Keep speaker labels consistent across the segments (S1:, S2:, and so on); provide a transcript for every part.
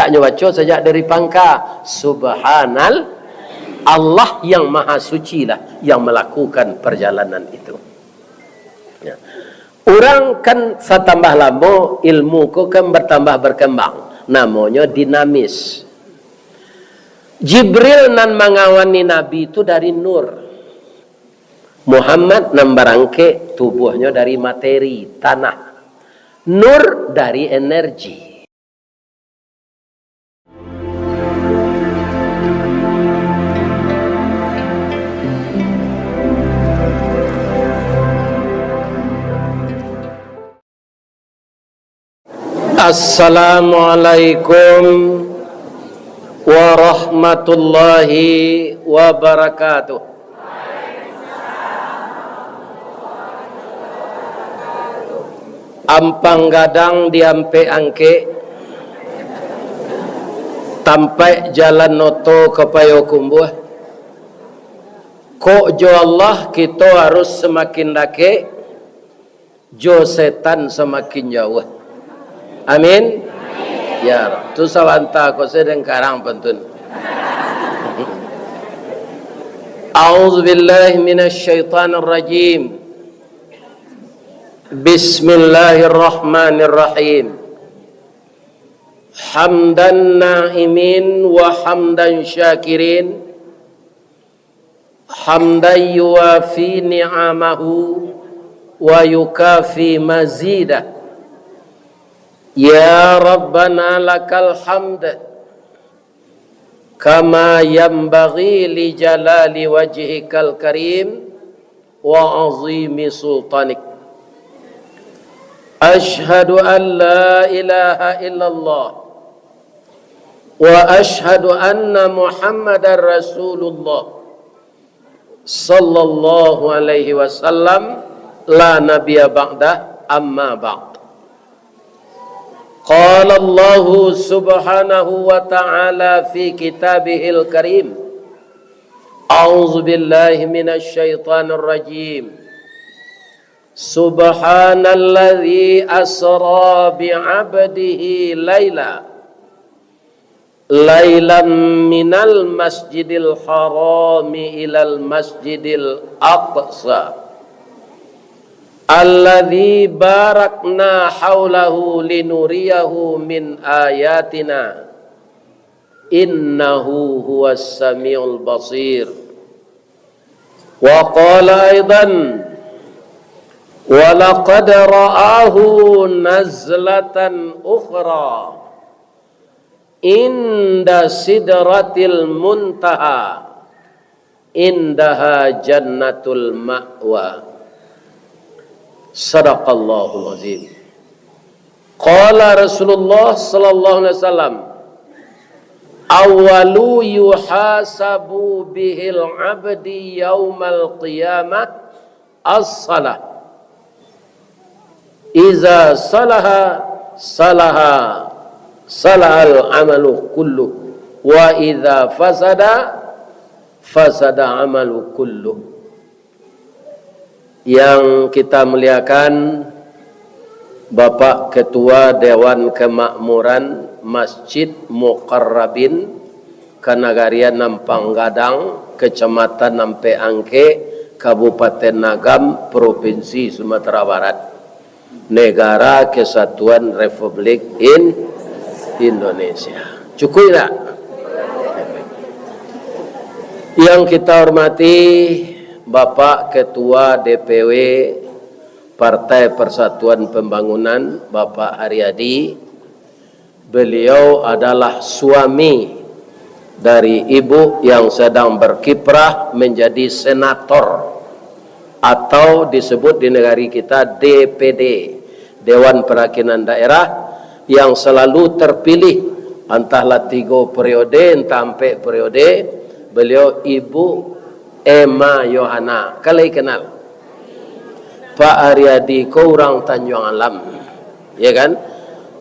S1: hendaknya baca sejak dari pangkal subhanal, Allah yang maha suci lah yang melakukan perjalanan itu. Ya. Orang kan setambah lama ilmu ku kan bertambah berkembang, namanya dinamis. Jibril nan mengawani Nabi itu dari nur. Muhammad nan barangke tubuhnya dari materi, tanah. Nur dari energi. Assalamualaikum warahmatullahi wabarakatuh. Ampang gadang diampe angke tampai jalan noto kepayo kumbuh. Kok jo Allah kita harus semakin dake, jo setan semakin jauh. Amin. Ya, tu sawanta ko sedeng karang pantun. A'udzubillahi minasyaitonir rajim. Bismillahirrahmanirrahim. Hamdan na'imin wa hamdan syakirin. Hamdan yuwafi ni'amahu wa yukafi mazidah. Ya Rabbana lakal hamd kama yanbaghi li jalali wajhikal karim wa azimi sultanik. Ashhadu an la ilaha illallah wa ashhadu anna Muhammadar Rasulullah sallallahu alaihi wasallam la nabiyya ba'dah amma ba'd. Qala Allah subhanahu wa ta'ala fi kitabihil karim. A'udzu billahi minasy syaithanir rajim. Subhanalladzi asra bi'abdihi lailan minal masjidil harami ilal masjidil aqsa alladzi barakna haulahu linuriyahu min ayatina innahu huwas samiul basir. Wa qala aidan walaqad ra'ahu nazlatan ukhra inda sidratil muntaha indaha jannatul ma'wa. Sadaqallahul azim. Qala Rasulullah sallallahu alaihi wasallam, awwalu yuhasabu bihil abdi yaumal qiyamah as-salah. Iza salahal amalu kullu wa iza fasada amalu kullu. Yang kita muliakan Bapak Ketua Dewan Kemakmuran Masjid Muqarrabin Kanagarian Nampang Gadang, Kecamatan Nampe Angke, Kabupaten Nagam, Provinsi Sumatera Barat, Negara Kesatuan Republik Indonesia. Cukup tak? Yang kita hormati Bapak Ketua DPW Partai Persatuan Pembangunan, Bapak Haryadi. Beliau adalah suami dari ibu yang sedang berkiprah menjadi senator, atau disebut di negara kita DPD, Dewan Perwakilan Daerah, yang selalu terpilih entahlah 3 periode entah 4 periode. Beliau Ibu Emma Yohana. Kalian kenal Pak Haryadi ko orang Tanjung Alam, ya kan?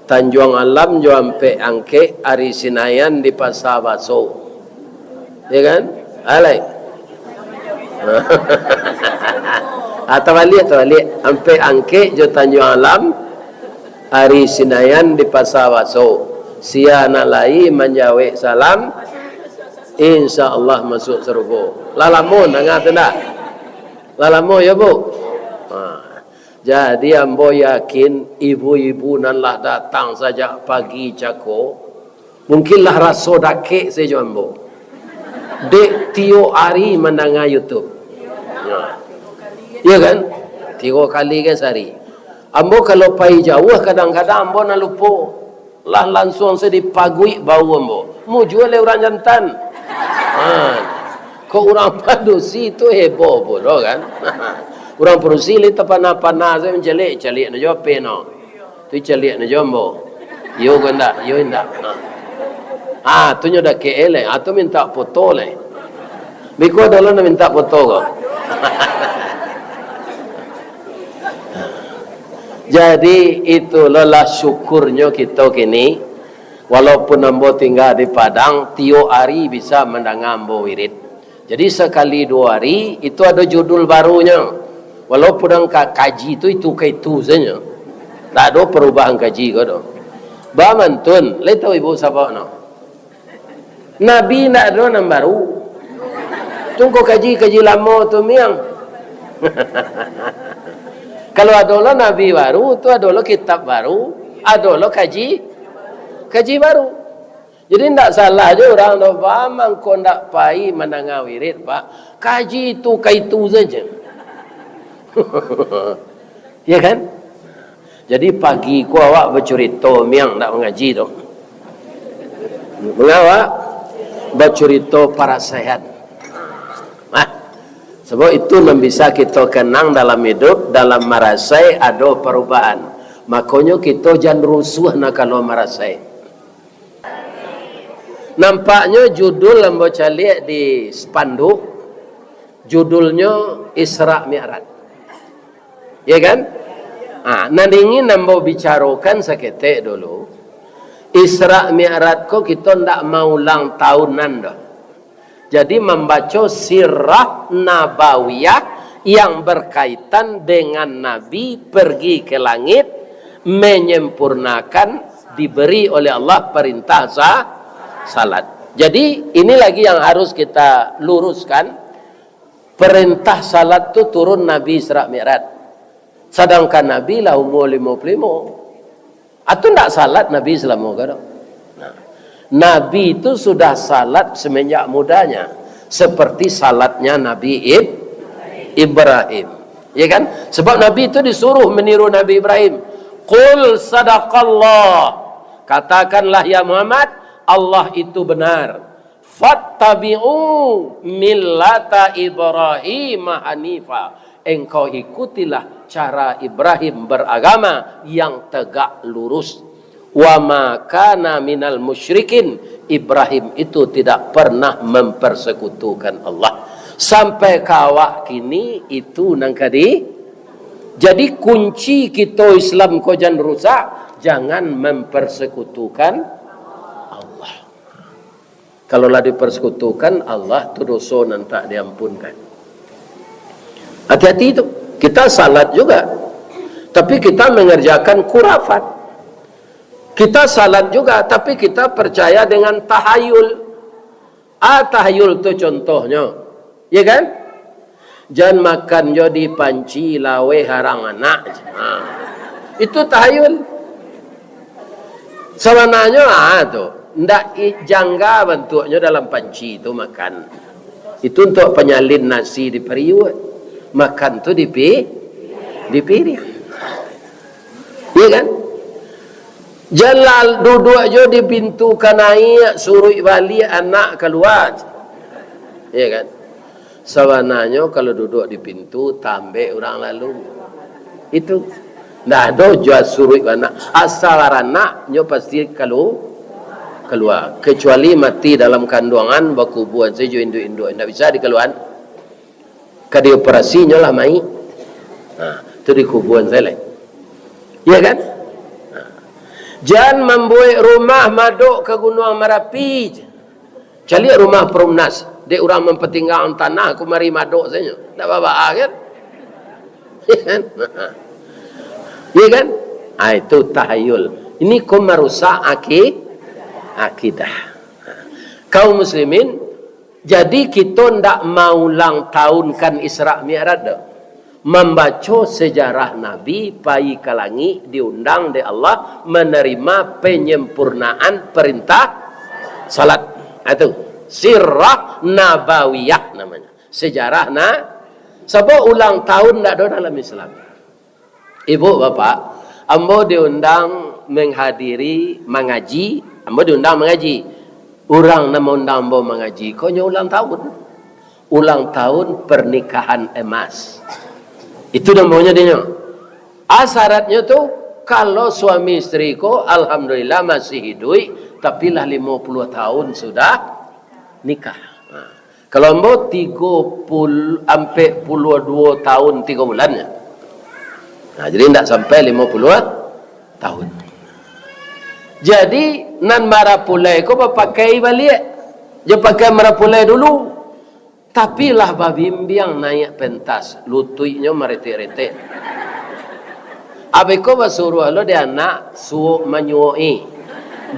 S1: Tanjung Alam jo ampe angke Ari Sinayan di Pasar Baso, ya kan? Alai atau balik ampe angke jo Tanjung Alam Ari Sinayan di Pasar Baso. Sia nak lai menjawab salam, insya-Allah masuk surga. Lalamun dengar tak? Lalamun ya bu. Jadi ambo yakin ibu-ibu nanlah datang saja pagi cako. Mungkinlah rasa dakik saja ambo. Dek tiap hari mendengar YouTube. Ya kan? 3 kali ke sehari. Ambo kalau pai jauh kadang-kadang ambo nak lupa. Lah langsung saya dipagui bau ambo. Mu jual orang jantan. Kau orang padusi tu heboh bodoh kan? Orang perusi li tapana-pana saya mencelik na jo peno. Tu celik na jombo. Yo ganda, yo inda. Tu nyo dak KL, tu minta foto le. Biko dolo na minta foto ko. Jadi itu lelah syukurnya kita kini, walaupun ambo tinggal di Padang, tiap hari bisa mendengar ambo wirid. Jadi sekali 2 hari itu ada judul barunya. Walaupun angka kaji itu saja. Tak ada perubahan kaji ko do. Ba mantun, le tahu ibu siapa no? Nabi nak ada nama baru. Tunggu kaji lama tu miang. Kalau adalah nabi baru, tu adalah kitab baru, adalah kaji baru. Jadi tidak salah je orang tu faham kau tidak pai mendengar wirid pak. Kaji itu kaitu saja. Ya kan? Jadi pagi ku awak bercerita miang nak mengaji tu. Mengawak bercerita para sehat. Sebab itu yang bisa kita kenang dalam hidup, dalam marasai ada perubahan. Makanya kita jangan rusuh nak kalau marasai. Nampaknya judul yang baca lihat di spanduk, judulnya Isra Mi'raj. Ya kan? Nanti ingin nambah bicarakan seketik dulu. Isra Mi'raj ko kita ndak mau ulang tahunan dah. Jadi membaca sirah nabawiyah yang berkaitan dengan Nabi pergi ke langit menyempurnakan diberi oleh Allah perintah salat. Jadi ini lagi yang harus kita luruskan. Perintah salat tu turun Nabi Isra Mi'raj. Sedangkan Nabi lah umur 55. Atau tak salat Nabi selama kada. Nabi itu sudah salat semenjak mudanya. Seperti salatnya Nabi Ibrahim. Ya kan? Sebab Nabi itu disuruh meniru Nabi Ibrahim. Qul sadaqallah. Katakanlah ya Muhammad, Allah itu benar. Fattabi'u millata Ibrahim hanifa. Engkau ikutilah cara Ibrahim beragama yang tegak lurus. Wa ma kana minal musyrikin. Ibrahim itu tidak pernah mempersekutukan Allah. Sampai kawak kini itu nangkadi. Jadi kunci kita Islam ko jangan rusak, jangan mempersekutukan Allah. Kalaulah dipersekutukan Allah tu dosa nan tak diampunkan. Hati-hati itu. Kita salat juga. Tapi kita mengerjakan kurafat. Kita salat juga. Tapi kita percaya dengan tahayul. Tahayul itu contohnya. Ya kan? Jangan makan jadi panci lawe harang anak. Itu tahayul. Sebenarnya tu. Tidak jangka bentuknya dalam panci itu makan. Itu untuk penyalin nasi di periuk. Makan tu di piring. Ya kan? Jalal duduk je di pintu kanai suruh balik anak keluar. Ya kan? Sebenarnya kalau duduk di pintu tambah orang lalu. Itu dah ada jual suruh anak. Asal anak nyo pasti keluar. Kecuali mati dalam kandungan bakubuan sejo induk-induk tidak bisa dikeluarkan. Kadi operasinya lah mai. Itu di kuburan saya. Ya kan? Jangan membuat rumah maduk ke Gunung Merapi. Cari rumah perumnas. Dia orang mempertinggalkan tanah. Aku mari maduk saja. Tak apa-apa kan? Ya kan? Ya kan? Itu tahayul. Ini kau merusak akidah. Kaum muslimin, jadi kita ndak mau ulang tahunkan Isra Mi'raj dah. Membaca sejarah Nabi pai kalangi diundang di Allah menerima penyempurnaan perintah salat. Itu sirah nabawiyah namanya. Sejarah sebab ulang tahun ndak ada dalam Islam. Ibu bapak, ambo diundang menghadiri mengaji, ambo diundang mengaji. Orang nama undang ambo mengaji, konya ulang tahun. Ulang tahun pernikahan emas. Itu namanya dia. Syaratnya tu kalau suami istri ko alhamdulillah masih hidup, tapi lah 50 tahun sudah nikah. Kalau ambo 30 sampai 22 tahun 3 bulannya. Jadi tidak sampai 50 tahun. Jadi nan marapulai ko pakai balik. Dia pakai marapulai dulu. Tapi lah babimbiang naik pentas, lututnya meretik-retik. Abiko basuruh lo dia anak suuk menyuai.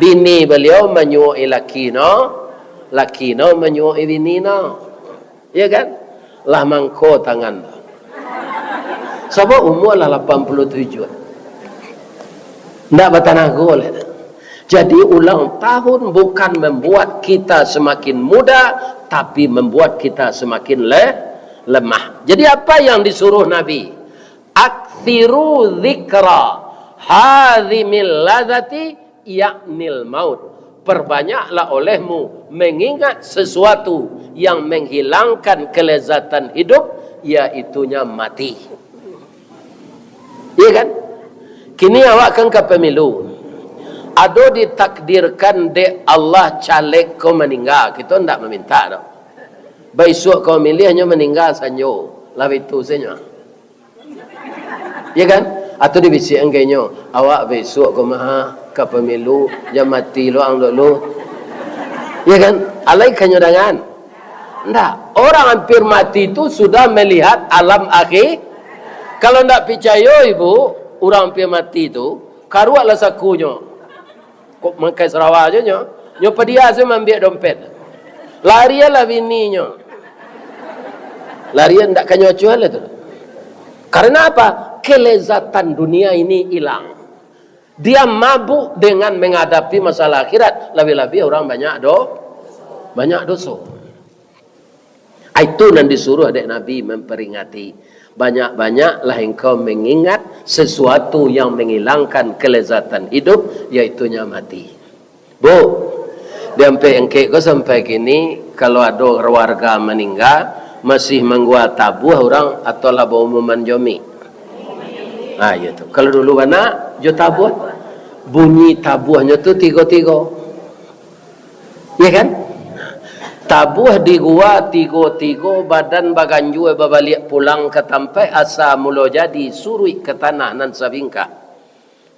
S1: Bini beliau menyuai laki no menyuai bini no. Ya kan? Lah mangko tangan. Sebab umur lah 87. Ndak batanago lah. Jadi ulang tahun bukan membuat kita semakin muda, tapi membuat kita semakin lemah. Jadi apa yang disuruh Nabi? Aktsiru dzikra hadzimil ladzati ya'nil maut. Perbanyaklah olehmu mengingat sesuatu yang menghilangkan kelezatan hidup, yaitunya mati. Iya kan? Kini awak kan ke pemilu. Ada ditakdirkan de Allah caleg kau meninggal, kita tidak meminta dah. Besok kau milih hanya meninggal sanyo, lalu itu saja. Ya kan? Atau dibisik engkau, awak besok kau maha ke pemilu, jam mati lu ang dulu. Ya kan? Alai kanyo dengan. Tidak. Orang hampir mati itu sudah melihat alam akhir. Kalau tidak percaya ibu, orang hampir mati itu, karuatlah sakunya. Kok makai Sarawak aja nyo pedia saya ambil dompet. Larianlah bininya. Larian ndak kanyo jual itu. Karena apa? Kelezatan dunia ini hilang. Dia mabuk dengan menghadapi masalah akhirat. Lebih-lebih orang banyak dosa. Itu yang disuruh adik Nabi memperingati. Banyak-banyaklah engkau mengingat sesuatu yang menghilangkan kelezatan hidup, yaitunya mati. Bu, sampai engkau sampai kini kalau ada warga meninggal masih menggua tabuh orang atau laba umuman jomi. Itu. Kalau dulu mana jo tabuh, bunyi tabuhnya tu tiga-tiga. Ya kan? Tabuh di gua tiga-tiga badan baganju babalik pulang ke tempat asa mula jadi surui ke tanah nan sabingka.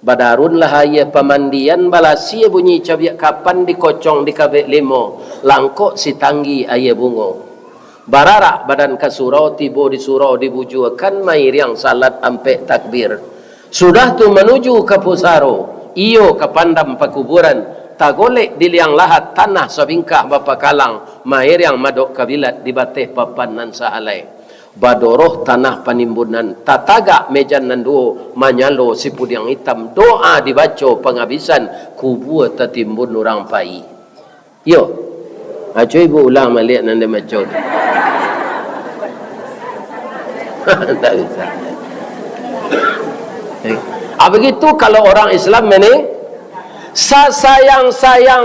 S1: Badarun lah ya pemandian balasi bunyi cabiak kapan dikocong di kabek limo langkok si tanggi ayah bungo. Bararak badan ke surau tibo di surau dibujukan mair yang salat ampe takbir. Sudah tu menuju ke pusaro iyo ke pandam pakuburan. Tak golek di liang lahat tanah sabingkah bapa kalang mair yang madok kabilat di bateh papan nan sahalai badoroh tanah panimbunan tataga mejan nan duo manyalo sipud yang hitam doa dibaca penghabisan kubur tertimbun orang pai. Yo ajo ibu ulang malik nan dia maco tak bisa. Begitu kalau orang Islam ini sayang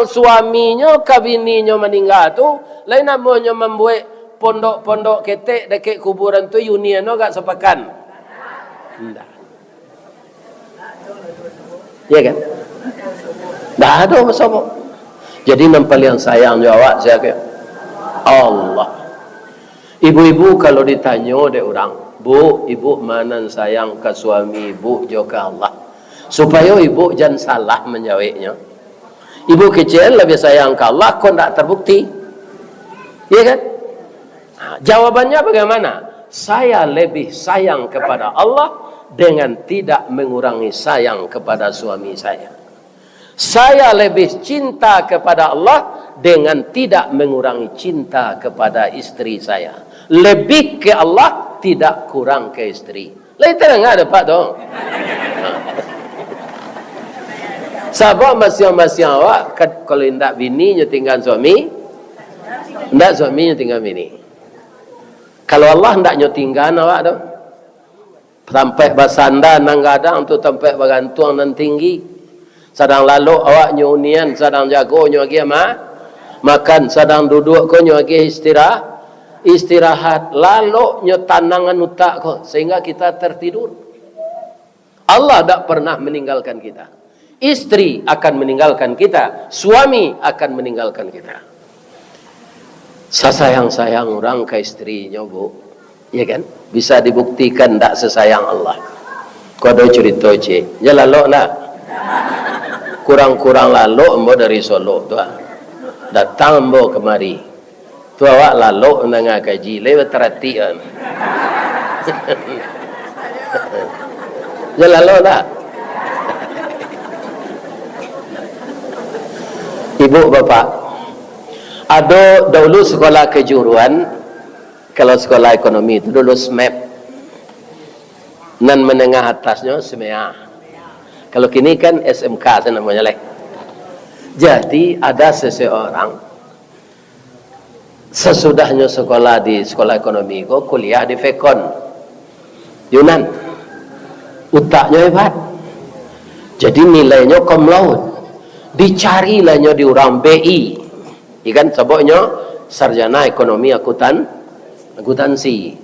S1: suaminya ke bininya meninggal tu lain namanya membuat pondok-pondok ketek dekat kuburan tu union agak sepakan. Enggak. Ya kan? Dah ada bersama. Jadi nampak yang sayang jawab saya ke Allah. Ibu-ibu kalau ditanya oleh orang, "Bu, ibu mana sayang ke suami ibu juga Allah?" Supaya ibu jangan salah menjawabnya. Ibu kecil lebih sayang ke Allah, kok tidak terbukti. Ya kan? Jawabannya bagaimana? Saya lebih sayang kepada Allah dengan tidak mengurangi sayang kepada suami saya. Saya lebih cinta kepada Allah dengan tidak mengurangi cinta kepada istri saya. Lebih ke Allah, tidak kurang ke istri. Lain terang ada Pak dong. Sahabat masing-masing awak, kalau tidak bini tinggal suami, tidak suami tinggal bini. Kalau Allah tidak tinggal awak dong. Sampai basanda nang gadang tu sampai bagantuang nan tinggi. Sedang lalu awak nyunian, sedang jago nyuagi makan, sedang duduk ko nyuagi istirahat, lalu nyotanangan utak ko sehingga kita tertidur. Allah tak pernah meninggalkan kita. Istri akan meninggalkan kita, suami akan meninggalkan kita. Sesayang-sayang orang ke istrinya, Bu, ya kan? Bisa dibuktikan tak sesayang Allah. Kau ada cerita cik, ya lalu nak. Kurang-kurang lalu embo dari Solo tu datang embo kemari tu awak lalu nang gaji lewat terati kan. Ya lalu tak ibu bapak ada dahulu sekolah kejuruan. Kalau sekolah ekonomi itu dulu SMAP nan menengah atasnya SMEA. Kalau kini kan SMK namanya leh. Jadi ada seseorang sesudahnya sekolah di sekolah ekonomi kok kuliah di Fekon Yunan. Utaknya hebat. Jadi nilainya cum laude. Dicari lahnya di orang BI. Ikan sebabnya sarjana ekonomi akuntansi.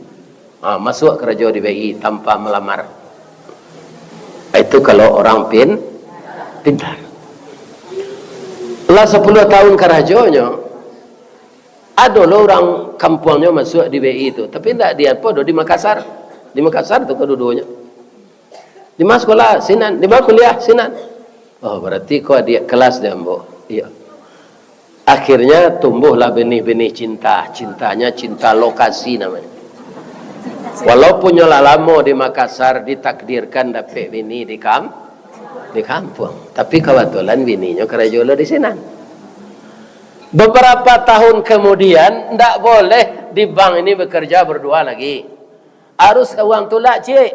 S1: Masuk kerja di BI tanpa melamar. Itu kalau orang pintar. Setelah 10 tahun kerajonya, ada orang kampungnya masuk di BI itu, tapi tidak dia apa di Makassar. Di Makassar itu kedua-duanya. Di mana sekolah Sinan, di mana kuliah Sinan. Oh, berarti kau dia kelas dia, Mbok. Iya. Akhirnya tumbuhlah benih-benih cinta. Cintanya cinta lokasi namanya. Walaupun nyolah lama di Makassar ditakdirkan dapat bini di kampung, tapi kebetulan bininya kerja di sini. Beberapa tahun kemudian tidak boleh di bank ini bekerja berdua lagi, harus uang tulak cik.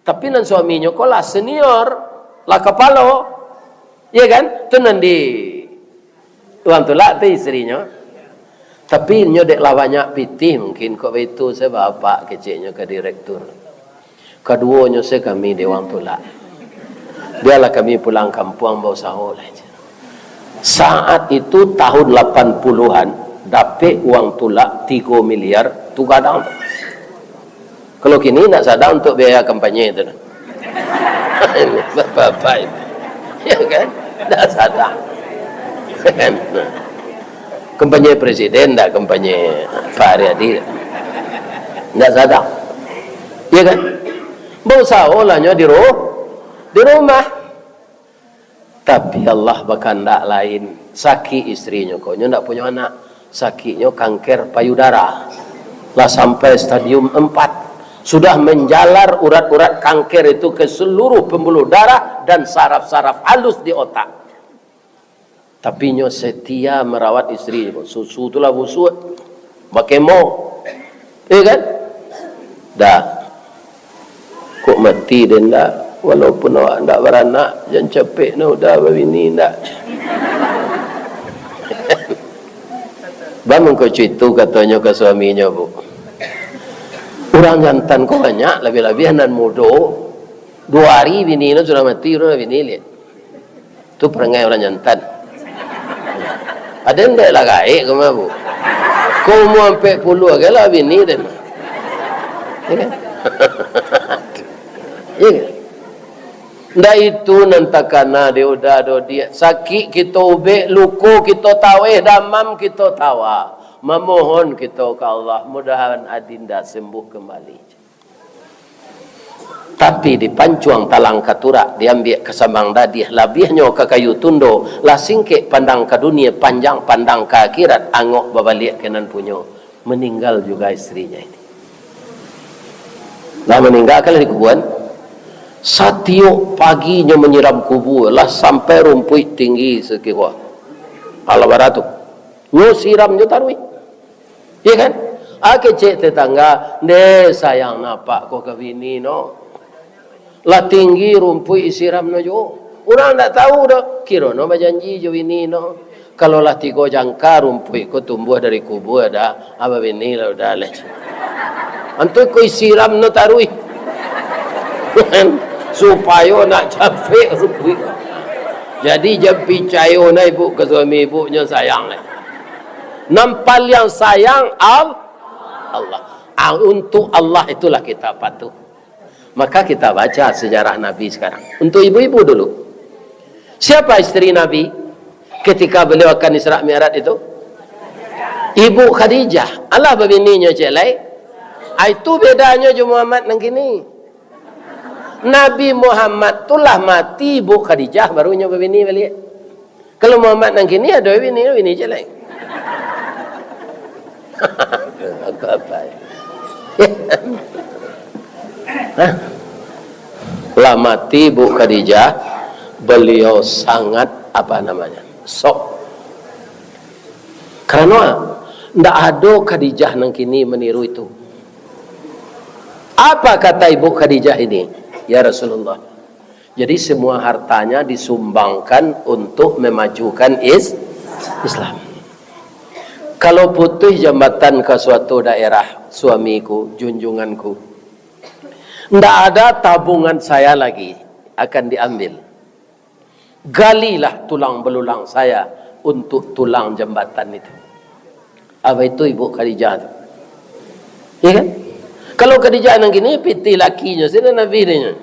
S1: Tapi nan suaminya kolah senior lah kepala, ya kan? Tu nan di uang tulak tu istrinya. Tapi nyodek lah banyak pitih mungkin kok itu saya bapak kecilnya ke direktur. Keduanya saya kami dewan tulak. Biarlah kami pulang kampung bawa sahur aja. Saat itu tahun 80-an dapat uang tulak 3 miliar tu kadang. Kalau kini nak sadar untuk biaya kampanye itu. Bapak itu. Ya kan? Tak sadar. Kan? Kampanye presiden tak kampanye Pak Aryadi tak sadar, ya kan? Berusaha lahnya di rumah, tapi Allah berkehendak lain. Sakit istrinya, kau tak punya anak, sakitnya kanker payudara lah sampai stadium 4, sudah menjalar urat-urat kanker itu ke seluruh pembuluh darah dan saraf-saraf halus di otak. Tapi nyo setia merawat istri, susu itulah busuk, bakemo, kan? Dah, kok mati dan dah, walaupun awak tak beranak, jangan capek, no, dah berbini dah. Bangun kau cerita katanya ke suaminya, Bu. Orang jantan kau banyak, lebih-lebih anak muda, 2 hari bini no sudah mati, sudah bini lihat. Itu perangai orang jantan. Ada yang tak lah gaik ke mana, Bu? Kau mau sampai 10 lagi lah bini dia. Ya kan? Ya kan? Ndak itu nantakana dia udah do dia sakit kita ubek, luku kita taweh, damam kita tawa. Memohon kita ke Allah, mudahan adinda sembuh kembali. Tapi di pancuang talang katurak diambil ke sambang dadih, labihnya ke kayu tundo, lah singkik pandang ke dunia, panjang pandang ke akhirat, angok babalik kenan punyo. Meninggal juga istrinya ini. Lah meninggal kalau di kuburan. Setiap paginya menyiram kubur lah sampai rumput tinggi sekira alabarat tu. Nyo siram nyo tarui. Ya kan? Cek tetangga, "De sayang napak ko ke bini no." Lah tinggi rumput isiram no jo. Orang tak tahu dah. Kira no berjanji jo bini no. Kalau lah 3 jangka rumput ko tumbuh dari kubur dah, apa bini lah udah leh. Antu ko isiram no tarui. Supaya nak capek rumput. Jadi jepi cayo na ibu ke suami ibunya sayang lah. Nampal yang sayang Allah. Untuk Allah itulah kita patuh. Maka kita baca sejarah Nabi sekarang. Untuk ibu-ibu dulu. Siapa isteri Nabi ketika beliau akan Isra Mi'raj itu? Ibu Khadijah. Allah berbininya celai. Itu bedanya je Muhammad nang kini. Nabi Muhammad itulah mati Ibu Khadijah barunya berbini balik. Kalau Muhammad nang kini ada bini celai. Apa? Lah mati Bu Khadijah, beliau sangat sok. Karena ndak ada Khadijah nang kini meniru itu. Apa kata Ibu Khadijah ini? Ya Rasulullah. Jadi semua hartanya disumbangkan untuk memajukan Islam. Kalau putih jambatan ke suatu daerah, suamiku, junjunganku, ndak ada tabungan saya lagi akan diambil. Galilah tulang belulang saya untuk tulang jambatan itu. Apa itu Ibu Khadijah itu? Ya kan? Kalau Khadijah nang gini piti lakinya, sini Nabi nya.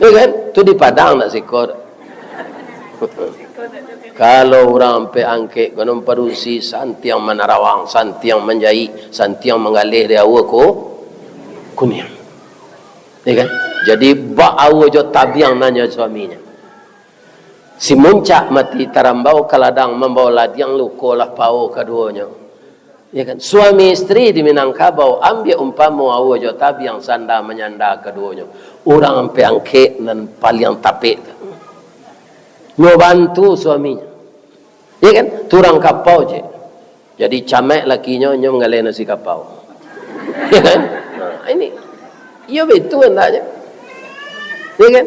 S1: Ya kan? Tu di Padang nak sikor. Kalau orang pe angke konon parusi santiang menarawang, santiang menjai, santiang mengalih dia awa ko kunyang. Ya kan? Jadi ba awa jo tabiang nanya suaminya. Si muncak mati tarambau kaladang membawa ladiang lukolah pau keduanya. Ya kan? Suami istri di Minangkabau ambil umpamu awa jo tabiang sanda menyanda keduanya. Orang pe angke nan paling tapik. Nyo bantu suaminya. Ya kan? Turang kapau je. Jadi camek lakinya nyo mengalih nasi kapau. Ya kan? Nah, ini. Ya betul hendaknya. Ya kan?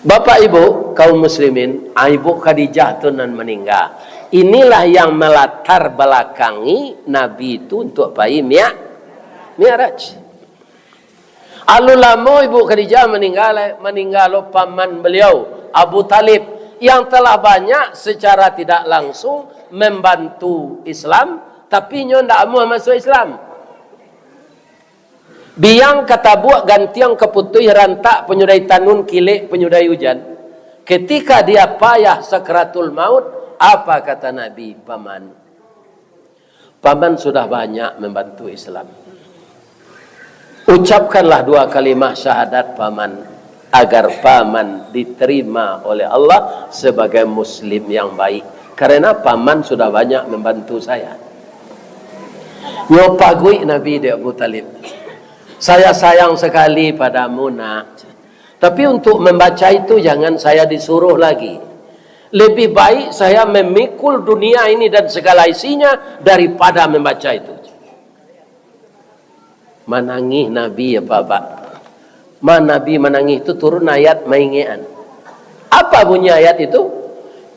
S1: Bapak Ibu kaum muslimin, Ibu Khadijah tu nan meninggal. Inilah yang melatar belakangi Nabi itu untuk pergi Mi'raj. Alulamo Ibu Khadijah meninggal paman beliau Abu Talib yang telah banyak secara tidak langsung membantu Islam, tapi nyo ndak mau masuk Islam. Biang kata buat gantiang keputui rantak penyudai tanun kilik penyudai hujan. Ketika dia payah sakratul maut, apa kata Nabi? Paman sudah banyak membantu Islam. Ucapkanlah 2 kalimah syahadat paman, agar paman diterima oleh Allah sebagai muslim yang baik. Karena paman sudah banyak membantu saya. Nyopagui Nabi di Abu Talib. Saya sayang sekali padamu nak. Tapi untuk membaca itu jangan saya disuruh lagi. Lebih baik saya memikul dunia ini dan segala isinya daripada membaca itu. Menangis Nabi ya Bapak. Nabi menangis itu turun ayat maingian. Apa bunyi ayat itu?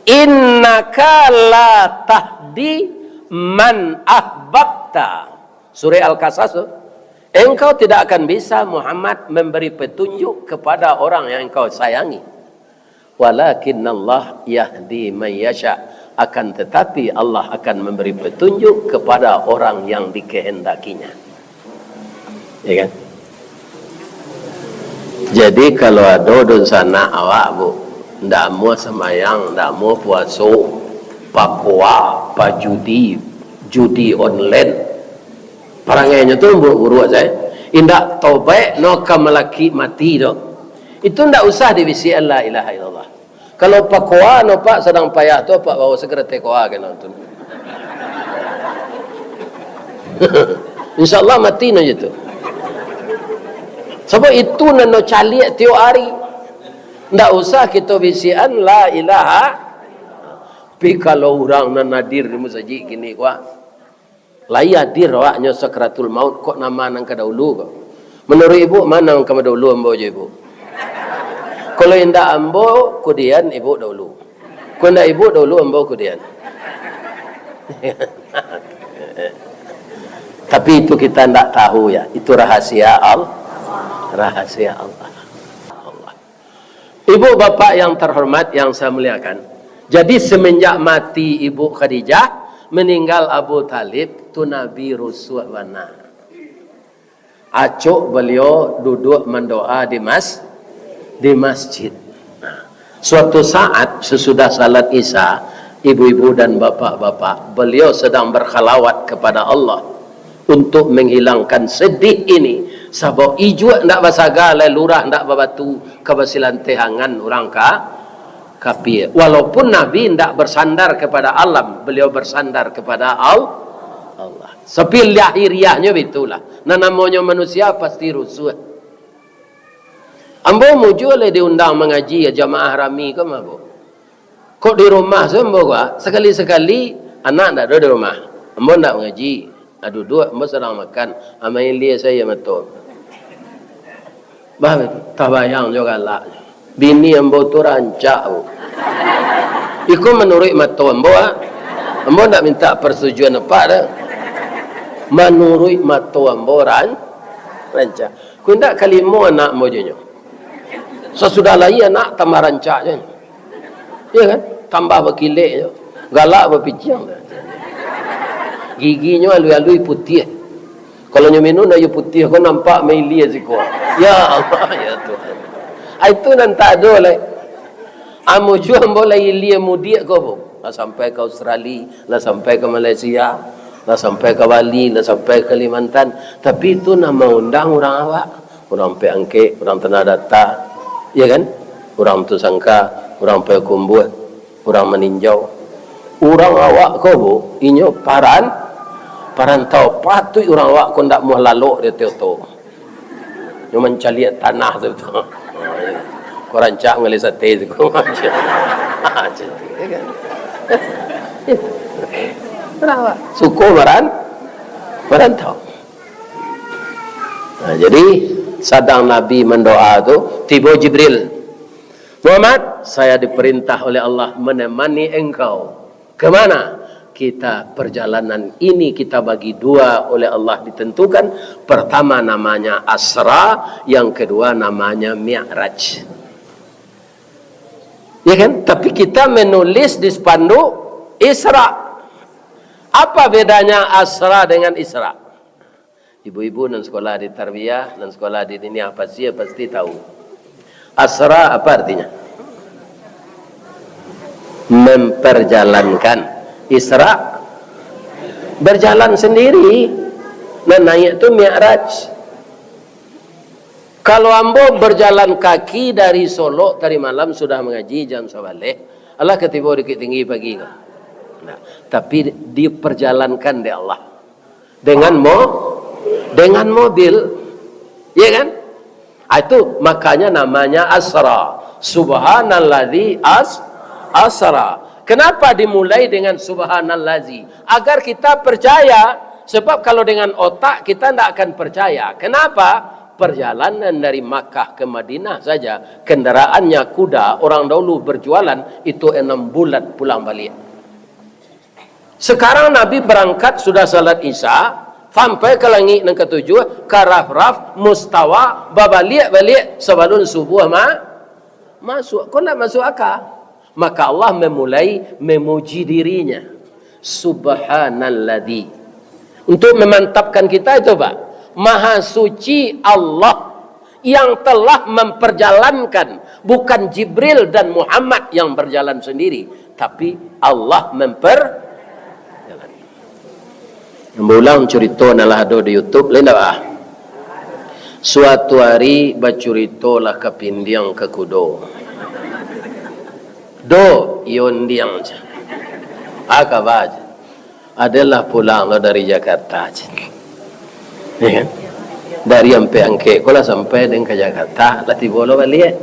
S1: Innaka la tahdi man ahbabta. Surah Al-Qasas. Engkau tidak akan bisa Muhammad memberi petunjuk kepada orang yang engkau sayangi. Walakinnallah yahdi man yasha. Akan tetapi Allah akan memberi petunjuk kepada orang yang dikehendakinya. Ya kan? Jadi kalau ada di sana awak bu, ndak mau semayang, ndak mau puasa, pakwa, judi online. Perangainya tu buruk saya. Indak taubat no kamalaki mati do. Itu ndak usah divisi la ilaha illallah. Kalau pakwa no pak sedang payah tu pak bawa segera tekoa kena tu. Insyaallah mati no itu. Sebab itu nano calik tiap hari. Ndak usah kita bisian la ilaha. Tapi kalau orang nan hadir di masjid gini kuah, lai hadir awaknya sakratul maut kok nama nang kadahulu kok. Menurut ibu mana nang kadahulu ambo je ibu? Kalau indah ambo kemudian ibu dahulu. Kalau indah ibu dahulu ambo kemudian. Tapi itu kita ndak tahu ya. Itu rahasia Allah. Rahasia Allah. Ibu bapak yang terhormat yang saya muliakan. Jadi semenjak mati Ibu Khadijah, meninggal Abu Talib, tu Nabi rusuh wana. Acuk beliau duduk mendoa di masjid. Suatu saat sesudah salat Isya, ibu-ibu dan bapak-bapak, beliau sedang berkhalawat kepada Allah untuk menghilangkan sedih ini. Sebab ijuk ndak basaga lelurah ndak babatu kebasilan tehangan orang kafir. Walaupun Nabi tidak bersandar kepada alam, beliau bersandar kepada Allah. Tapi lahiriahnya itulah. Nah namanya manusia pasti rusuh. Ambo muncul diundang mengaji ya jamaah rami ke mabo. Kok di rumah sembo gua sekali-sekali anak tidak ada di rumah. Ambo tidak mengaji. Duduk ambo sedang makan. Amain dia saya betul. Bah tabayang juga lah. Bini ambo tu rancak. Iku menurut mata ambo. Ambo tak minta persetujuan apa dah. Menurut mata ambo rancak. Ku ndak kalimo anak ambo je. Sesudah lagi anak tambah rancak je. Ya kan? Tambah berkilik je. Galak berpicang. Giginya alui-alui putih. Kalau nyeminu na yu putih kau nampak meli aziko. Ya Allah ya Tuhan. Itu nanti ada lah. Amu jual boleh ilia mudik kau. Lah sampai ke Australia, lah sampai ke Malaysia, lah sampai ke Bali, lah sampai ke Kalimantan. Tapi itu nama undang orang awak. Orang pe angke, orang tanah data. Ya kan? Orang tu sangka, orang pe kumbut, orang meninjau. Orang awak kau inyo parantau patut orang awak kau ndak mau lalu dia tu. Yang mencari tanah tu. Kau rancak ngali sate tu kau macam. Kan? Orang suku merantau. Nah, jadi sedang Nabi mendoa tu, tiba Jibril. Muhammad, saya diperintah oleh Allah menemani engkau. Kemana? Kita perjalanan ini kita bagi dua oleh Allah ditentukan. Pertama namanya Asra, yang kedua namanya Mi'raj. Ya kan? Tapi kita menulis di spanduk Isra. Apa bedanya Asra dengan Isra? Ibu-ibu dan sekolah di tarbiyah dan sekolah di dunia pasti tahu. Asra apa artinya? Memperjalankan. Isra berjalan sendiri. Nah naik itu Mi'raj. Kalau ambo berjalan kaki dari Solo tadi malam sudah mengaji jam 11. Allah ketiba dikit tinggi pagi. Nah, tapi diperjalankan di Allah dengan mobil, ya kan? Itu makanya namanya Asra. Subhanalladzi asra. Kenapa dimulai dengan subhanallazi? Agar kita percaya. Sebab kalau dengan otak kita tidak akan percaya. Kenapa? Perjalanan dari Makkah ke Madinah saja, kendaraannya kuda, orang dahulu berjualan, itu 6 bulan pulang balik. Sekarang Nabi berangkat sudah salat Isya, sampai ke langit yang ketujuh, ke Raf-Raf, Mustawa, balik sebelum subuh masuk. Kau nak masuk akal? Maka Allah memulai memuji dirinya. Subhanalladzi. Untuk memantapkan kita itu Pak. Maha suci Allah yang telah memperjalankan. Bukan Jibril dan Muhammad yang berjalan sendiri. Tapi Allah memperjalankan. Membulang cerita nalah ada di YouTube. Lain tak? Suatu hari bacurito lah ke pindiang ke kudo. Do ion diang je. Aka baj. Adalah pulang lo dari Jakarta je. Ya kan? Dari sampai angke kola sampai dengan ke Jakarta lah tiba lo balik.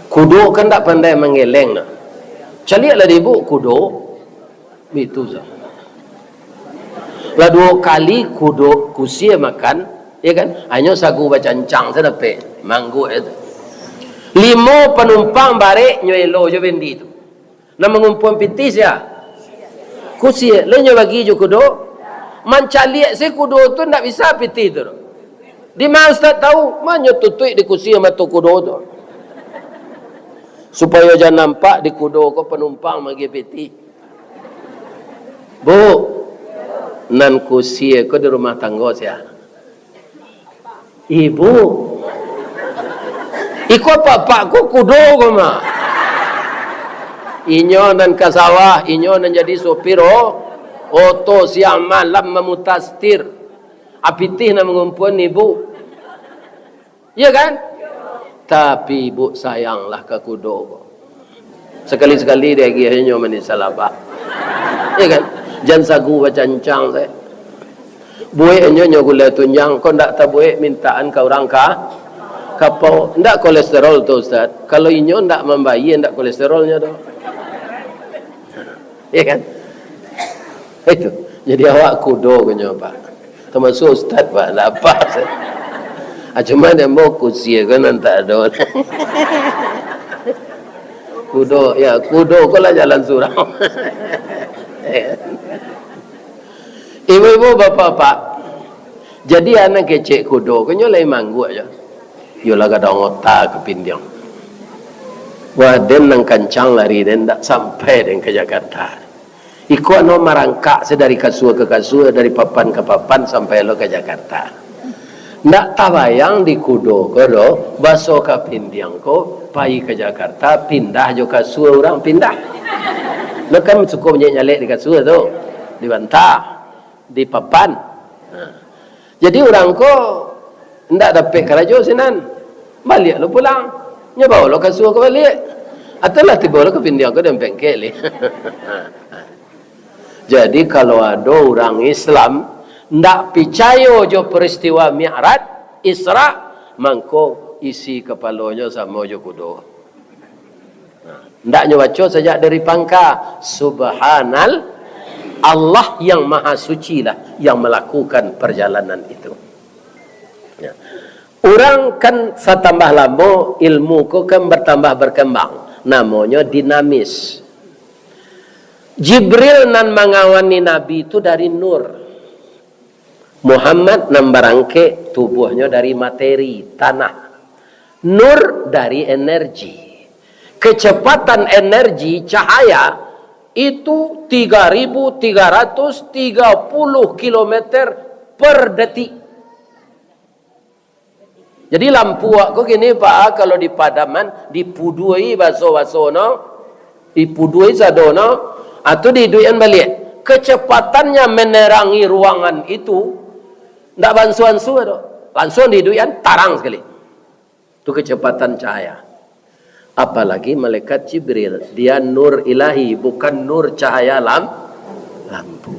S1: Kudo kan tak pandai mengeleng nah. Caliak lah ibu kudo itu sah. Lah 2 kali kudo kusia makan, ya kan? Hanya sagu bacancang sedape manggu itu. 5 penumpang bare nyoelo jo bendi itu. Nama ngumpul pitis ya. Kusia, le nyo bagi jo kudo. Mancaliak se kudo tu ndak bisa piti tu. Di mana Ustaz tahu? Mana tutui di kusia matu kudo tu. Supaya jangan nampak di kudo ko penumpang magi piti. Bu, nan kusia ko di rumah tangga saya. Ibu. Iko pak ko kudo ko mah. Inyo nan ke sawah, inyo nan jadi sopir oto siang malam memutastir. Apitih na mengumpul ibu. Ya kan? Tapi ibu sayanglah ke kudo. Sekali-sekali dia gihanyo menisalabah. Ya kan? Jangan sagu bacancang saya. Buik nyo gula tunjang kau ndak tak buik mintaan kau orang kapau ndak kolesterol tu Ustaz. Kalau inyo ndak membayi ndak kolesterolnya tu. Ya kan? Itu. Jadi awak kudo kenyo Pak. Termasuk Ustaz Pak, apa saya. Cuma dia mau kusia kan tak ada. Kudo, ya kudo kau lah jalan surau. Ibu-ibu, bapak-bapak, jadi anak kecek kudo, kan yo lai manggu aja. Yo lah kadang otak ke Pindiang. Wah, den nang kancang lari den tak sampai den ke Jakarta. Iku ano marangkak sedari kasua ke kasua, dari papan ke papan sampai lo ke Jakarta. Ndak tabayang di kudo kodo baso ke Pindiang ko pai ke Jakarta pindah jo kasua orang pindah. Lo kan cukup nyalek di kasua tu, dibantah. Di papan. Jadi orang ko ndak dapat kerajo sinan. Balik lo pulang. Nya bawa lo kasua ke balik. Atalah tiba lo ke Pindiang ko dan bengkel. Jadi kalau ada orang Islam ndak percaya jo peristiwa Mi'raj, Isra, mangko isi kepalanya sama jo kudo. Ndak baca sejak dari pangka subhanal Allah yang maha suci lah yang melakukan perjalanan itu. Ya. Orang kan setambah lama ilmu ko kan bertambah berkembang. Namanya dinamis. Jibril nan mengawani Nabi itu dari nur. Muhammad nan barangke tubuhnya dari materi, tanah. Nur dari energi. Kecepatan energi cahaya itu 3.330 km per detik. Jadi lampu aku gini Pak, kalau di padaman dipudui baso-baso no, dipudui sadono atau diduian balik. Kecepatannya menerangi ruangan itu ndak bansuan-su do. Langsung diduian tarang sekali. Itu kecepatan cahaya. Apalagi malaikat Jibril, dia nur ilahi, bukan nur cahaya lampu.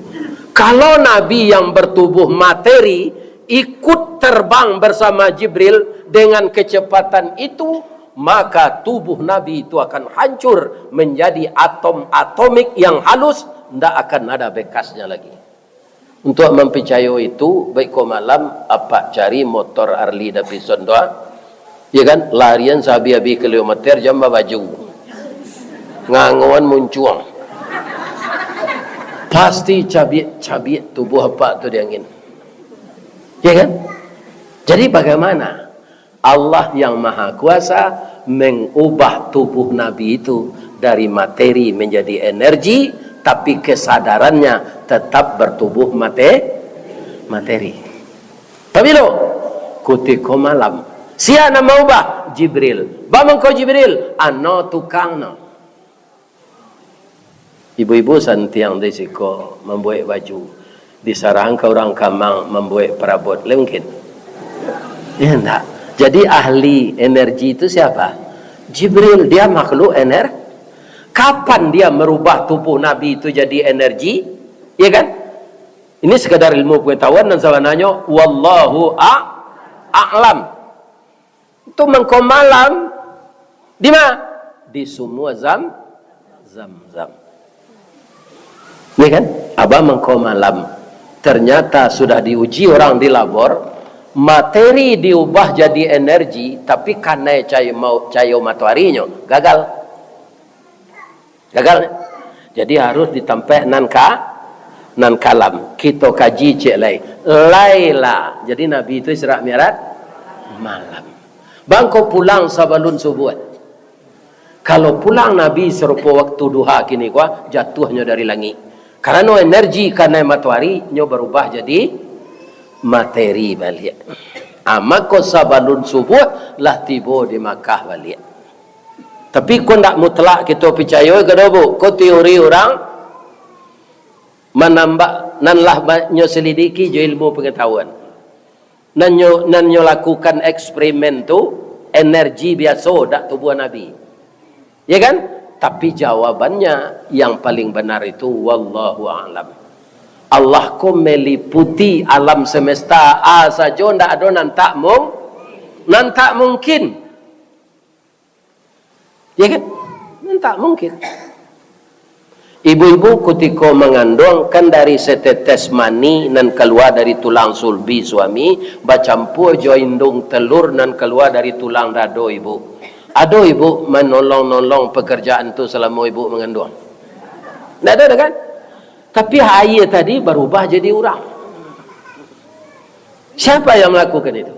S1: Kalau Nabi yang bertubuh materi ikut terbang bersama Jibril dengan kecepatan itu, maka tubuh Nabi itu akan hancur menjadi atom-atomik yang halus, tidak akan ada bekasnya lagi. Untuk mempercayai itu, baik ko malam apa cari motor Harley Davidson doa. Ya kan, larian sabi-abi kilometer jam baju nganguan muncuang pasti cabik tubuh apa tu dia ingin, ya kan? Jadi bagaimana Allah yang maha kuasa mengubah tubuh Nabi itu dari materi menjadi energi, tapi kesadarannya tetap bertubuh materi. Tapi lo kutiko malam siapa nama ubah? Jibril. Bamang kau Jibril? Ano tukang no. Ibu-ibu santiang desiko membuat baju. Disarang ke orang kamang membuat perabot. Mungkin? Ya enggak. Jadi ahli energi itu siapa? Jibril. Dia makhluk Kapan dia merubah tubuh Nabi itu jadi energi? Ya kan? Ini sekadar ilmu pengetahuan dan sawananya wallahu a'lam. Itu mengkomalam di mana? Di semua zam-zam. Ini kan? Abah mengkomalam. Ternyata sudah diuji orang di labor, materi diubah jadi energi, tapi karena cahaya mataharinya gagal. Jadi harus ditampek nan kalam. Kita kaji cek laila. Jadi Nabi itu Isra Mi'raj malam. Bangko pulang sabalun subuh. Kalau pulang Nabi serupa waktu duha kini jatuhnya dari langit. Karena energi karena matahari nyo berubah jadi materi balik. Maka sabalun subuh lah tiba di Makkah balik. Tapi kau tak mutlak kita percaya ke dobo. Kau teori orang menambah nanlah nyo selidiki jo ilmu pengetahuan. Nanyo lakukan eksperimen tu energi biasa dak tubuh Nabi. Ya kan? Tapi jawabannya yang paling benar itu wallahu a'lam. Allah ko meliputi alam semesta saja ndak ada nan tak mungkin. Ya kan? Nan tak mungkin. Ibu-ibu ketika mengandung kan dari setetes mani nan keluar dari tulang sulbi suami bacampur jo indung telur nan keluar dari tulang dado ibu. Ada ibu menolong pekerjaan tu selama ibu mengandung? Tak ada kan? Tapi ayah tadi berubah jadi orang. Siapa yang melakukan itu?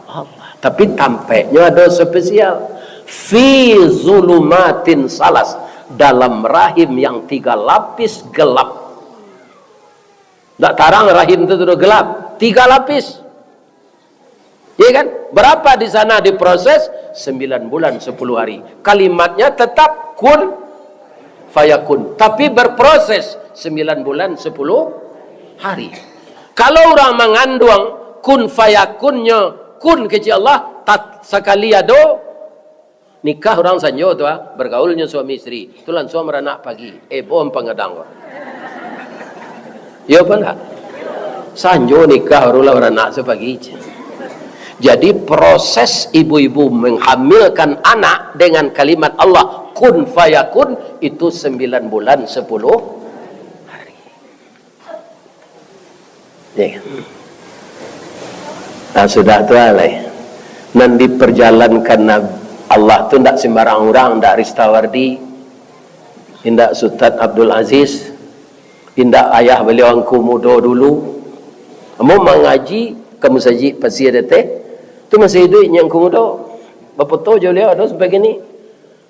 S1: Allah. Tapi tampaknya ada spesial. Fi zulumatin salas. Dalam rahim yang 3 lapis gelap. Tak tarang rahim itu sudah gelap. 3 lapis. Ya kan? Berapa di sana diproses? 9 bulan 10 hari. Kalimatnya tetap kun fayakun. Tapi berproses 9 bulan 10 hari. Kalau orang mengandung kun fayakunnya kun kecil Allah tak sekali ado nikah orang sanjo tu bergaulnya suami istri. Tulan suami anak pagi. Bom pengedang. Ya apa enggak? Sanjo nikah orang anak sepagi. Jadi proses ibu-ibu menghamilkan anak dengan kalimat Allah kun fayakun itu 9 bulan 10 hari. Ya. Nah, sudah tu alai. Nan diperjalankan Allah tu tidak sembarang orang, tidak Ristawardi, tidak Sultan Abdul Aziz, tidak ayah beliau angku muda dulu. Kamu mengaji kamu saji pasti ada teh. Tu masih hidup yang kumudo. Bapa tu je beliau ada sampai gini.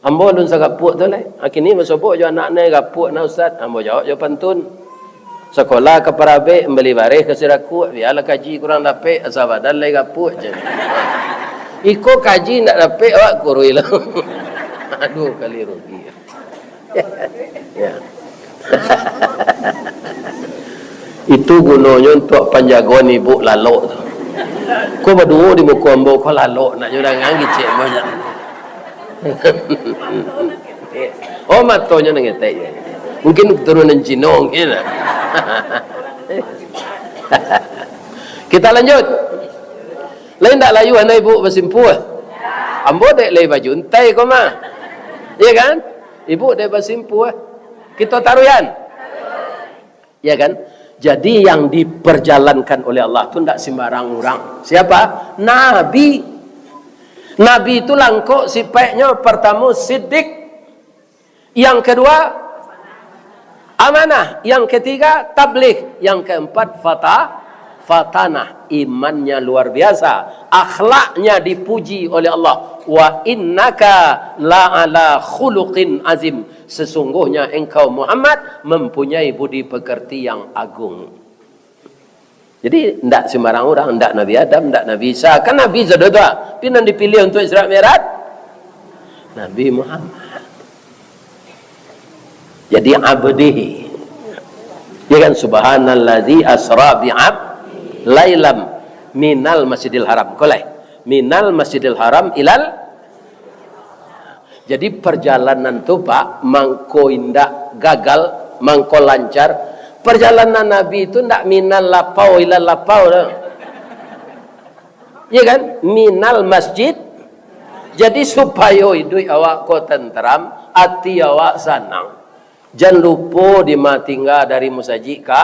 S1: Ambo lun sagapuk tu le. Akini masopok je anak ni gapuk na ustaz. Ambo jawab je pantun. Sekolah ke Parabe membeli baris ke Siraku, biarlah kaji kurang dapat asal badan lai gapuk je. Iko kaji nak dapat awak kurui lah. Aduh kali rugi. Ya. Itu gunanya untuk penjagaan ibu lalok tu. Kau berdua di muka ambo kau lalok nak jodoh ngangit cik banyak. Oh matonya nengetek ya. Mungkin keturunan Cina mungkin. Kita lanjut. Lain tak layu anak ibu bersimpuh. Ambo dek lay baju untai kau mah. Iya kan? Ibu dek bersimpuh. Kita taruhan. Iya kan? Jadi yang diperjalankan oleh Allah itu tidak sembarang orang. Siapa? Nabi. Nabi itu langkuk sifatnya pertama siddiq. Yang kedua amanah. Yang ketiga tabligh. Yang keempat fatanah. Imannya luar biasa. Akhlaknya dipuji oleh Allah. Wa innaka la'ala khuluqin azim. Sesungguhnya engkau Muhammad mempunyai budi pekerti yang agung. Jadi tidak sembarang orang, tidak Nabi Adam, tidak Nabi Isa. Kan Nabi sudah tua. Tapi yang dipilih untuk Isra Mi'raj Nabi Muhammad. Jadi abdihi. Ya kan subhanalladzi asra bi'ab lailam minal masjidil haram. Kolai. Minal masjidil haram ilal. Jadi perjalanan tu Pak, mangko indak gagal, mangko lancar. Perjalanan Nabi itu ndak minal lapau ilal lapau. Ya kan? Minal masjid. Jadi supaya hidup awak ko tenteram, hati awak senang. Jangan lupa di tinggal dari musajid ka.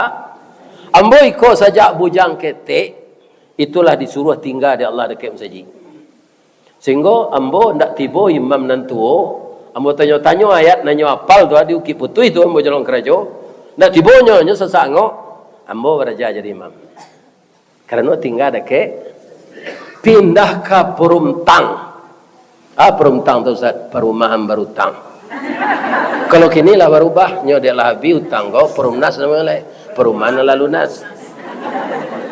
S1: Amboi ko sajak bujang ketek, itulah disuruh tinggal di Allah dekat musajid. Sehingga ambo ndak tiba imam nantuo, ambo tanya-tanya ayat nanya apal tu adi ukip putui tu ambo jalan kerajo. Ndak tiba nyonya sesangok, ambo beraja jadi imam. Karena tinggal dekat pindah ke Perumtang. Perumtang tu Ustaz, perumahan berutang. Kalau kini lah berubah, nyo dia lah habis utang kau perumnas nama lain, perumahan lalu nas.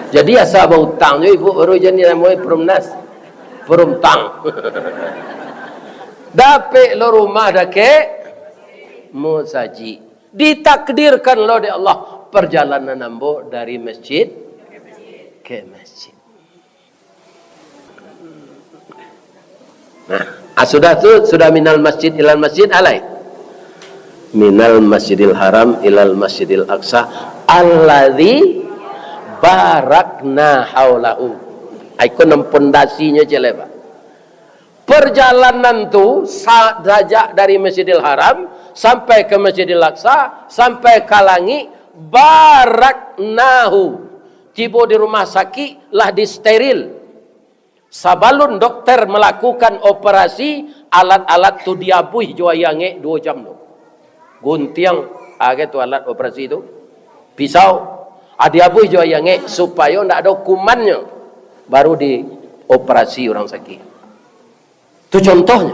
S1: Jadi asal berutang je ibu baru jadi namanya perumnas, perumtang. Dapat lo rumah dake musaji. Ditakdirkan lo di Allah perjalanan ambo dari masjid ke masjid. Nah, sudah minal masjid ilal masjid alai. Minal masjidil haram ilal masjidil aqsa alladzi barakna haulahu. Ikon nem pondasinya je Pak. Perjalanan tu sejak dari Masjidil Haram sampai ke Masjidil Aqsa sampai ke langit baraknahu. Tiba di rumah sakit lah disteril. Sabalun dokter melakukan operasi, alat-alat tu diabuih jua yange 2 jam tu. Guntiang tu alat operasi itu. Pisau diabuih jua yange supaya ndak ada kumannya. Baru dioperasi orang sakit. Itu contohnya.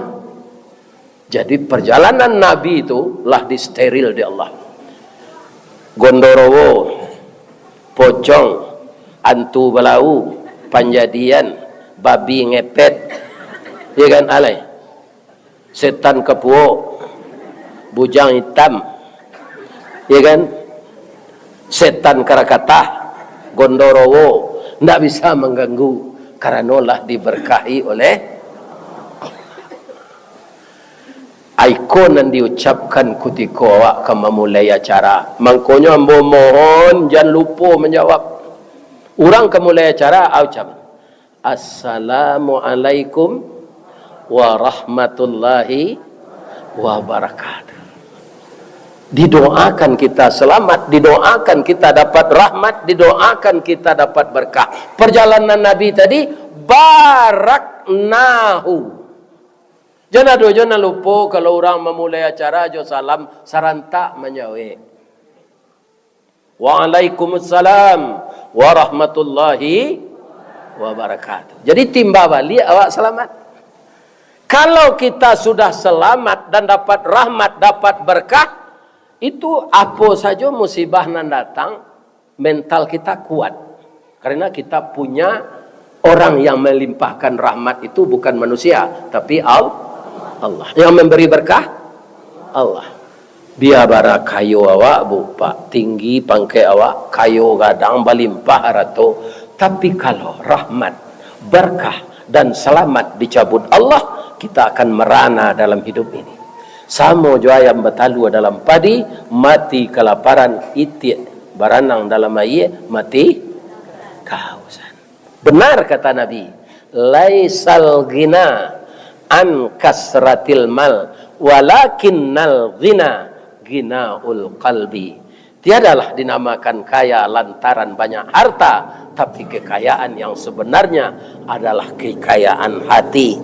S1: Jadi perjalanan Nabi itu lah disteril di Allah. Gondorowo, pocong, antu belau, panjadian, babi ngepet, ya kan alai, setan kepuo, bujang hitam, ya kan, setan karakatah, gondorowo, tidak bisa mengganggu karena lah diberkahi oleh ikon yang diucapkan ketika awak memulai acara. Makanya ambo mohon jangan lupa menjawab. Orang kemulai acara ucap Assalamualaikum warahmatullahi wabarakatuh. Didoakan kita selamat, didoakan kita dapat rahmat, didoakan kita dapat berkah. Perjalanan Nabi tadi baraknahu. Jangan lupa kalau orang memulai acara jo salam sarantak menyawe. Waalaikumsalam warahmatullahi wabarakatuh. Jadi timba balik awak selamat. Kalau kita sudah selamat dan dapat rahmat, dapat berkah, itu apa saja musibah nan datang, mental kita kuat. Karena kita punya orang yang melimpahkan rahmat itu bukan manusia, tapi Allah. Yang memberi berkah Allah. Biar bara kayu awak bupak tinggi pangkai awak kayu gadang balimpah harato. Tapi kalau rahmat, berkah dan selamat dicabut Allah, kita akan merana dalam hidup ini. Sama jua yang betalu dalam padi, mati kelaparan, itik baranang dalam air, mati kehausan. Benar kata Nabi, laisal ghina an kasratil mal, walakinnal ghina ghinaul qalbi. Tiadalah dinamakan kaya lantaran banyak harta, tapi kekayaan yang sebenarnya adalah kekayaan hati.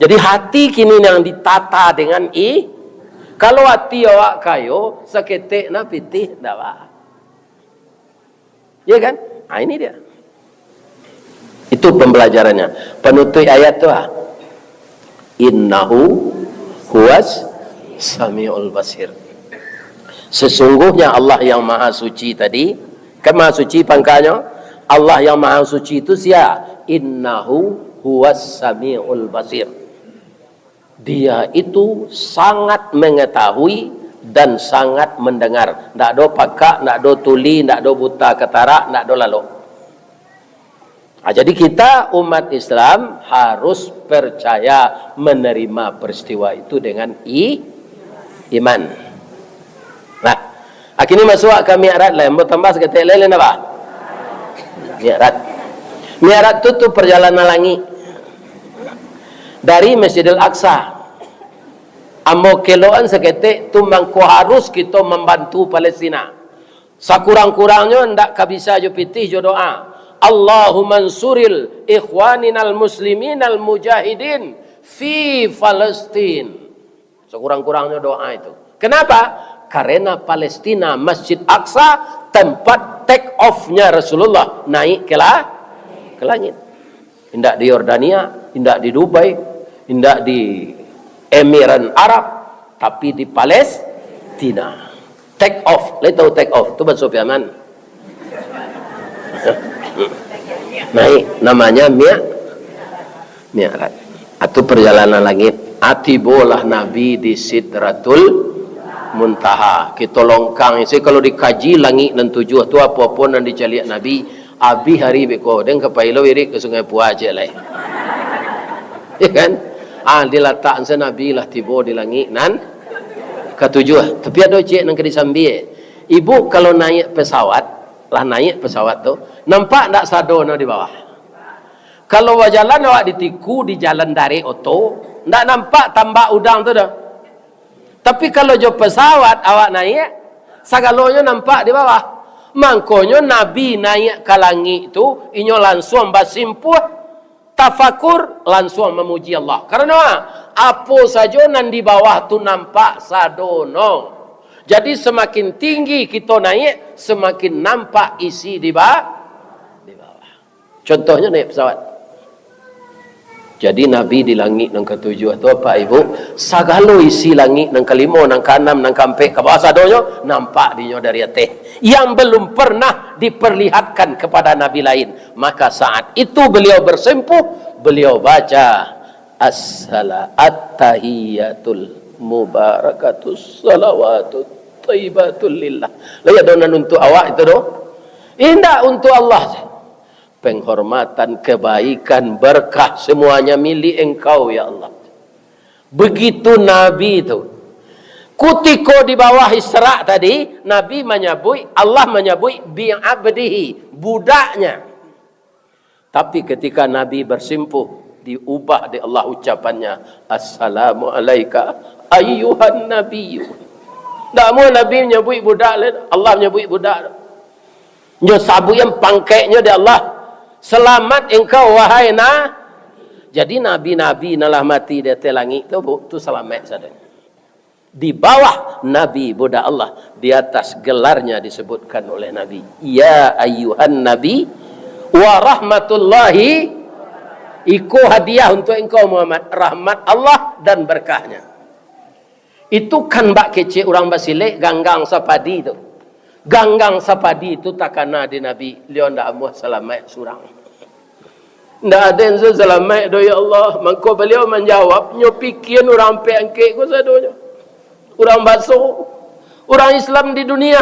S1: Jadi hati kini yang ditata dengan kalau hati awak kayo seketik na pitih dawa. Ya kan? Nah ini dia. Itu pembelajarannya. Penutup ayat tu innahu huwas samiul basir. Sesungguhnya Allah yang maha suci tadi, kan maha suci pangkanya, Allah yang maha suci itu siapa? Innahu huwas samiul basir. Dia itu sangat mengetahui dan sangat mendengar. Tak ada pakak, tak ada tuli, tak ada buta ketara, tak ada lalu. Jadi kita umat Islam harus percaya menerima peristiwa itu dengan iman. Nah, kini masuk ke mi'raj lah. Mau tambah seketik lain apa? Mi'raj. Mi'raj itu perjalanan langit dari Masjidil Aqsa. Amo kiloan seketik tu mangko harus kita membantu Palestina. Sakurang-kurangnya ndak kabisa jo pitih jo doa. Allahumma ansuril ikhwaninal musliminal mujahidin fi Palestin. Sekurang-kurangnya doa itu. Kenapa? Karena Palestina, Masjid Aqsa, tempat take off-nya Rasulullah naik ke langit. Tidak di Yordania, tidak di Dubai, tidak di Emirat Arab, tapi di Palestina. Take off, lihat tahu take off, itu bahasa Yaman. Naik, namanya Mi'raj. Itu perjalanan langit. Atibolah Nabi di Sidratul Muntaha. Kita longkang isi kalau dikaji langit dan tujuh tu apa-apa yang dicaliak Nabi abi hari beko dan kepailo wirik ke Sungai Puah je lah. Ya kan? Diletak sa Nabi lah tiba di langit nan ketujuh. Tapi ada cik nang kedisambi. Ibu kalau naik pesawat, lah naik pesawat tu, nampak tak sadono di bawah. Kalau jalan awak ditiku di jalan dari oto, tak nampak tambak udang tu dah. Tapi kalau jo pesawat awak naik, sagalonya nampak di bawah. Mangkonyo Nabi naik ke langit tu, inyo langsung basimpuh, tafakur, langsung memuji Allah. Karena apa saja nan di bawah tu nampak sadono. Jadi semakin tinggi kita naik, semakin nampak isi di bawah. Contohnya naik pesawat. Jadi Nabi di langit nang ketujuh tu apa ibu? Sagalo isi langit nang kelima, nang keenam, nang keempat, ke bawah sadonyo nampak dinyo dari atas. Yang belum pernah diperlihatkan kepada Nabi lain. Maka saat itu beliau bersempuh, beliau baca at-tahiyatul mubarakatus salawatut thayyibatul lillah. Layak donan untuk awak itu doh. Indah untuk Allah. Penghormatan, kebaikan, berkah semuanya milik engkau ya Allah. Begitu Nabi itu. Kutiko di bawah Isra tadi, Nabi menyebut, Allah menyebut bi'abdihi, budaknya. Tapi ketika Nabi bersimpuh, diubah di Allah ucapannya, Assalamu alaika ayyuhan nabiyyu. Tak mau Nabi menyebut budak, Allah menyebut budak. Nyo sabu yang pangkainya di Allah. Selamat engkau wahai na. Jadi nabi-nabi nalah mati di atas langit tu selamat saja. Di bawah Nabi budak Allah, di atas gelarnya disebutkan oleh Nabi, ya ayyuhan nabi wa rahmatullahi. Iku hadiah untuk engkau Muhammad, rahmat Allah dan berkahnya. Itu kan bak kecil orang Basilik ganggang sapadi tu. Ganggang sapadi itu takana di Nabi lion dak amuh selamat surang. Ndak ada yang selamat do ya Allah. Mangko beliau menjawab, nyo pikian orang peangkek ko sadonya. Orang basuh, orang Islam di dunia.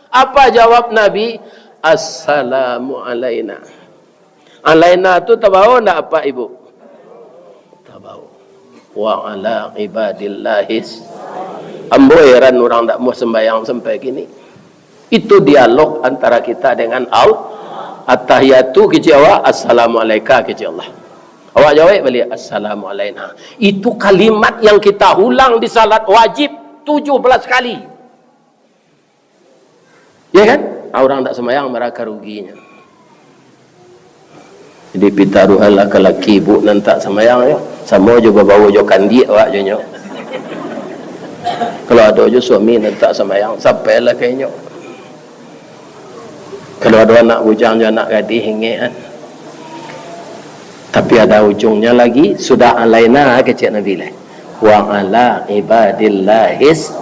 S1: Apa jawab Nabi? Assalamu alaina. Alaina tu tabau ndak apa ibu? Tabau. Wa ala ibadillahis. Ambo heran orang ndak mau sembahyang sampai gini. Itu dialog antara kita dengan Allah. At-tahiyatu kecil awak, assalamualaikum kecil Allah. Awak jawab balik, assalamu alaina. Itu kalimat yang kita ulang di salat wajib 17 kali. Ya kan? Orang tak sembahyang mereka ruginya. Jadi pitaruhalah ke laki ibu nan tak sembahyang ya. Sama juga bawa jo kandi awak jo nyo. Kalau ada jo suami nan tak sembahyang, sampailah kayaknya. Kalau ada anak bujang dan anak gadis hingian. Tapi ada ujungnya lagi, sudah alaina kecil Nabi lah. Wa ala ibadillahis.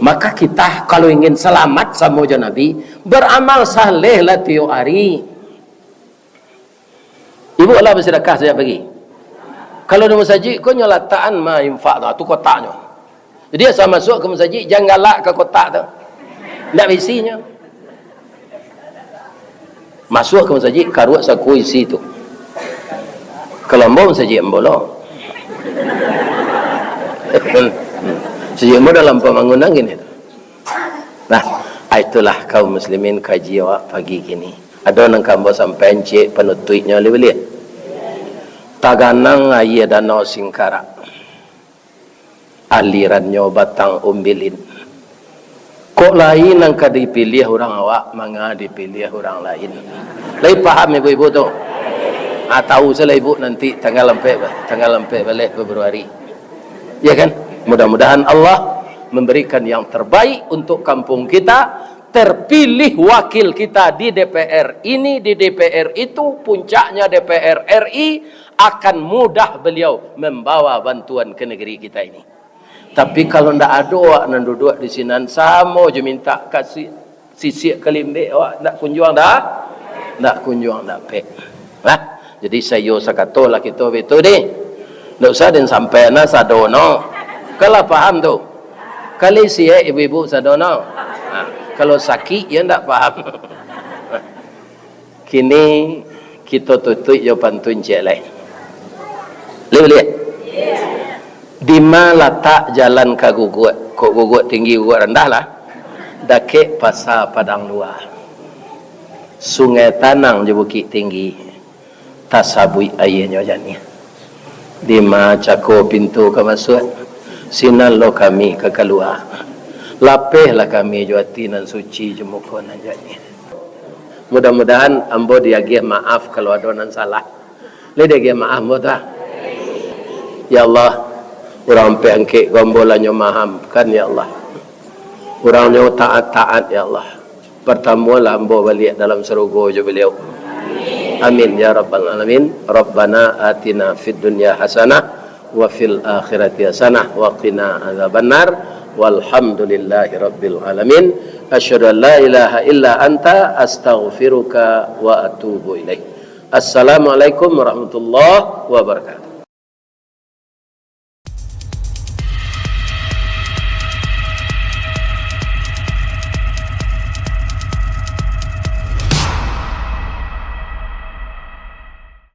S1: Maka kita kalau ingin selamat sama je Nabi, beramal saleh lah tiap hari. Ibu Allah bersedekah sejak pagi. Kalau di masjid, kau nyalataan ma infak tu kotaknya. Jadi saya masuk ke masjid, jangan galak ke kotak tu. Tak isinya. Masuk ke masjid, karuat saku isi tu. Kalau mau masjid embolong. Masjid embolong dalam pembangunan gini. Nah, itulah kaum muslimin kaji awak pagi gini. Ada nang kambo sampai cek penutuitnya boleh. Taganang ayah danau singkara. Alirannya batang umbilin. Kok lain nang dipilih orang awak, manga dipilih orang lain. Lai paham ibu-ibu tu? Tahu salah ibu nanti tanggal 4 balik Februari. Ya kan? Mudah-mudahan Allah memberikan yang terbaik untuk kampung kita. Terpilih wakil kita di DPR ini, di DPR itu, puncaknya DPR RI, akan mudah beliau membawa bantuan ke negeri kita ini. Tapi kalau ndak ada awak nak duduk di sini sama je minta kasih sisik kelimbik awak nak kunjung dah, nak kunjung dah pek. Nah, jadi saya sakatolah kita betul ni. Ndak usah den sampai na sadono. Kalau faham tu. Kali siap ibu-ibu sadono. Kalau sakit ya ndak faham. Kini kita tutup yo pantun cek lain. Lihat. Di mana letak jalan ke gugut? Kok gugut tinggi, gugut rendah lah. Dakek pasar padang luar. Sungai Tanang je bukit tinggi. Tasabui airnya jani. Di mana cako pintu ke masuk. Sinan lo kami ke keluar. Lapihlah kami juati nan suci jemuko nan jani. Mudah-mudahan ambo diagih maaf kalau ada nan salah. Le diagih maaf mudah. Ya Allah, orang pengkek gombolannya mahamkan ya Allah. Orangnya taat-taat ya Allah. Pertama ambo balik dalam surga je beliau. Amin ya rabbal alamin. Rabbana atina fid dunya hasanah wa fil akhirati hasanah wa qina adzabannar. Walhamdulillahi rabbil alamin. Asyhadu an la ilaha illa anta astaghfiruka wa atubu ilaik. Assalamualaikum warahmatullahi wabarakatuh.